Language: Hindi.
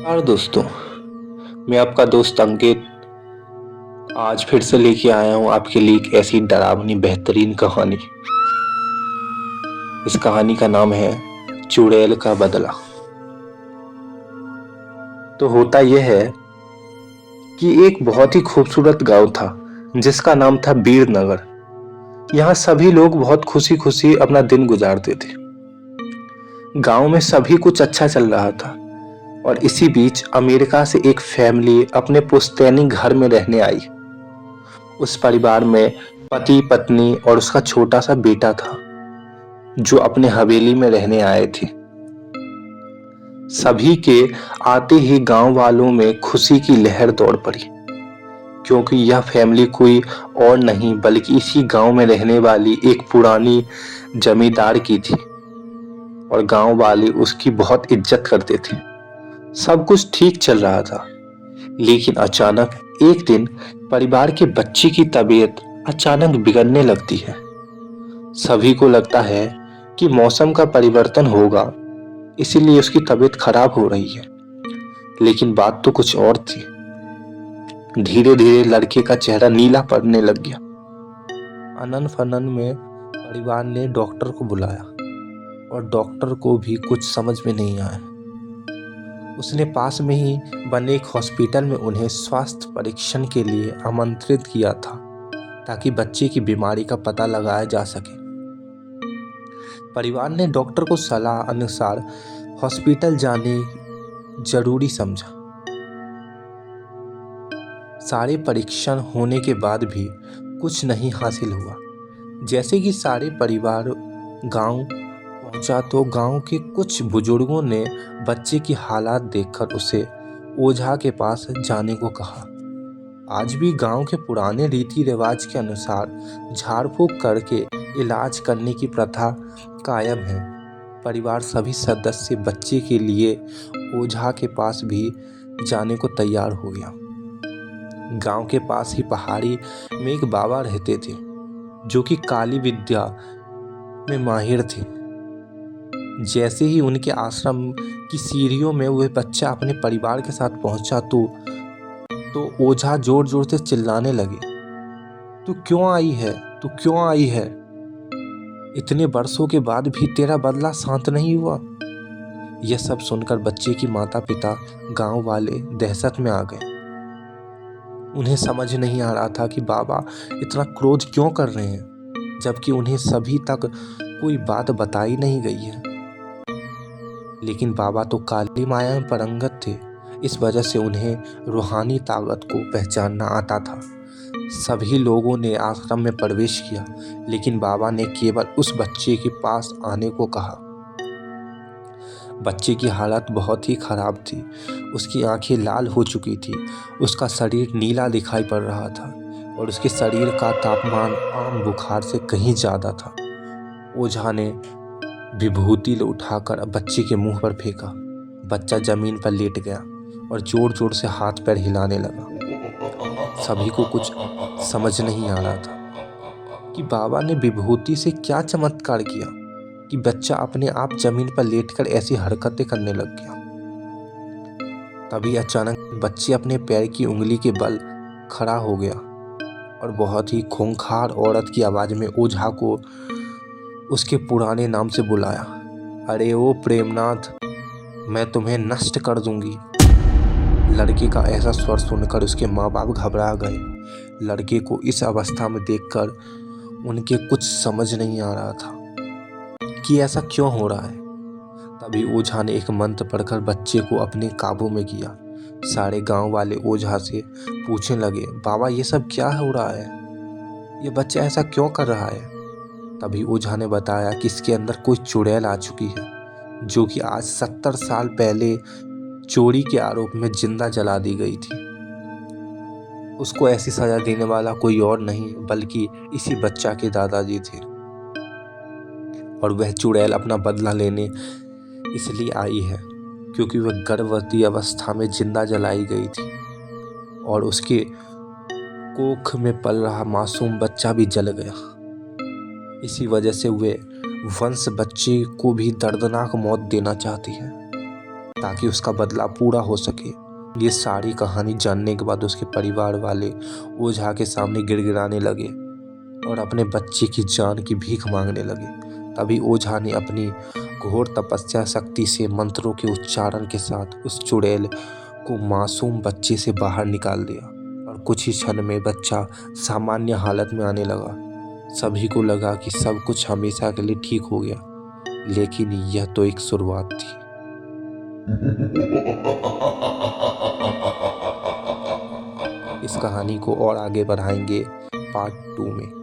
और दोस्तों, मैं आपका दोस्त अंकित आज फिर से लेके आया हूँ आपके लिए एक ऐसी डरावनी बेहतरीन कहानी। इस कहानी का नाम है चुड़ैल का बदला। तो होता यह है कि एक बहुत ही खूबसूरत गांव था जिसका नाम था वीरनगर। यहाँ सभी लोग बहुत खुशी खुशी अपना दिन गुजारते थे। गांव में सभी कुछ अच्छा चल रहा था और इसी बीच अमेरिका से एक फैमिली अपने पुश्तैनी घर में रहने आई। उस परिवार में पति पत्नी और उसका छोटा सा बेटा था जो अपने हवेली में रहने आए थे। सभी के आते ही गांव वालों में खुशी की लहर दौड़ पड़ी, क्योंकि यह फैमिली कोई और नहीं बल्कि इसी गांव में रहने वाली एक पुरानी जमींदार की थी और गांव वाले उसकी बहुत इज्जत करते थे। सब कुछ ठीक चल रहा था, लेकिन अचानक एक दिन परिवार के बच्चे की तबीयत अचानक बिगड़ने लगती है। सभी को लगता है कि मौसम का परिवर्तन होगा, इसीलिए उसकी तबीयत खराब हो रही है। लेकिन बात तो कुछ और थी। धीरे धीरे लड़के का चेहरा नीला पड़ने लग गया। अनन फनन में परिवार ने डॉक्टर को बुलाया और डॉक्टर को भी कुछ समझ में नहीं आया। उसने पास में ही बने एक हॉस्पिटल में उन्हें स्वास्थ्य परीक्षण के लिए आमंत्रित किया था, ताकि बच्चे की बीमारी का पता लगाया जा सके। परिवार ने डॉक्टर को सलाह अनुसार हॉस्पिटल जाने जरूरी समझा। सारे परीक्षण होने के बाद भी कुछ नहीं हासिल हुआ। जैसे कि सारे परिवार गांव पहुंचा तो गांव के कुछ बुजुर्गों ने बच्चे की हालात देखकर उसे ओझा के पास जाने को कहा। आज भी गांव के पुराने रीति रिवाज के अनुसार झाड़ फूक करके इलाज करने की प्रथा कायम है। परिवार सभी सदस्य बच्चे के लिए ओझा के पास भी जाने को तैयार हो गया। गांव के पास ही पहाड़ी में एक बाबा रहते थे जो कि काली विद्या में माहिर थे। जैसे ही उनके आश्रम की सीढ़ियों में वह बच्चा अपने परिवार के साथ पहुंचा तो ओझा जोर जोर से चिल्लाने लगे, तू क्यों आई है, तू क्यों आई है? इतने वर्षों के बाद भी तेरा बदला शांत नहीं हुआ। यह सब सुनकर बच्चे की माता पिता गांव वाले दहशत में आ गए। उन्हें समझ नहीं आ रहा था कि बाबा इतना क्रोध क्यों कर रहे हैं, जबकि उन्हें सभी तक कोई बात बताई नहीं गई है। लेकिन बाबा तो काली माया में पारंगत थे, इस वजह से उन्हें रूहानी ताकत को पहचानना आता था। सभी लोगों ने आश्रम में प्रवेश किया, लेकिन बाबा ने केवल उस बच्चे के पास आने को कहा। बच्चे की हालत बहुत ही खराब थी। उसकी आंखें लाल हो चुकी थी, उसका शरीर नीला दिखाई पड़ रहा था और उसके शरीर का तापमान आम बुखार से कहीं ज़्यादा था। ओझा ने विभूति उठाकर बच्चे के मुंह पर फेंका। बच्चा जमीन पर लेट गया और जोर जोर से हाथ पैर हिलाने लगा। सभी को कुछ समझ नहीं आ रहा था कि बाबा ने विभूति से क्या चमत्कार किया कि बच्चा अपने आप जमीन पर लेटकर ऐसी हरकतें करने लग गया। तभी अचानक बच्चे अपने पैर की उंगली के बल खड़ा हो गया और बहुत ही खूंखार औरत की आवाज में ओझा को उसके पुराने नाम से बुलाया, अरे ओ प्रेमनाथ, मैं तुम्हें नष्ट कर दूंगी। लड़के का ऐसा स्वर सुनकर उसके माँ बाप घबरा गए। लड़के को इस अवस्था में देखकर उनके कुछ समझ नहीं आ रहा था कि ऐसा क्यों हो रहा है। तभी ओझा ने एक मंत्र पढ़कर बच्चे को अपने काबू में किया। सारे गांव वाले ओझा से पूछने लगे, बाबा ये सब क्या हो रहा है, ये बच्चा ऐसा क्यों कर रहा है? तभी ओझा ने बताया कि इसके अंदर कोई चुड़ैल आ चुकी है, जो कि आज 70 साल पहले चोरी के आरोप में जिंदा जला दी गई थी। उसको ऐसी सजा देने वाला कोई और नहीं बल्कि इसी बच्चा के दादाजी थे और वह चुड़ैल अपना बदला लेने इसलिए आई है क्योंकि वह गर्भवती अवस्था में जिंदा जलाई गई थी और उसके कोख में पल रहा मासूम बच्चा भी जल गया। इसी वजह से वे वंश बच्चे को भी दर्दनाक मौत देना चाहती है। ताकि उसका बदला पूरा हो सके। ये सारी कहानी जानने के बाद उसके परिवार वाले ओझा के सामने गिड़गिड़ाने लगे और अपने बच्चे की जान की भीख मांगने लगे। तभी ओझा ने अपनी घोर तपस्या शक्ति से मंत्रों के उच्चारण के साथ उस चुड़ैल को मासूम बच्चे से बाहर निकाल दिया और कुछ ही क्षण में बच्चा सामान्य हालत में आने लगा। सभी को लगा कि सब कुछ हमेशा के लिए ठीक हो गया, लेकिन यह तो एक शुरुआत थी। इस कहानी को और आगे बढ़ाएंगे पार्ट 2 में।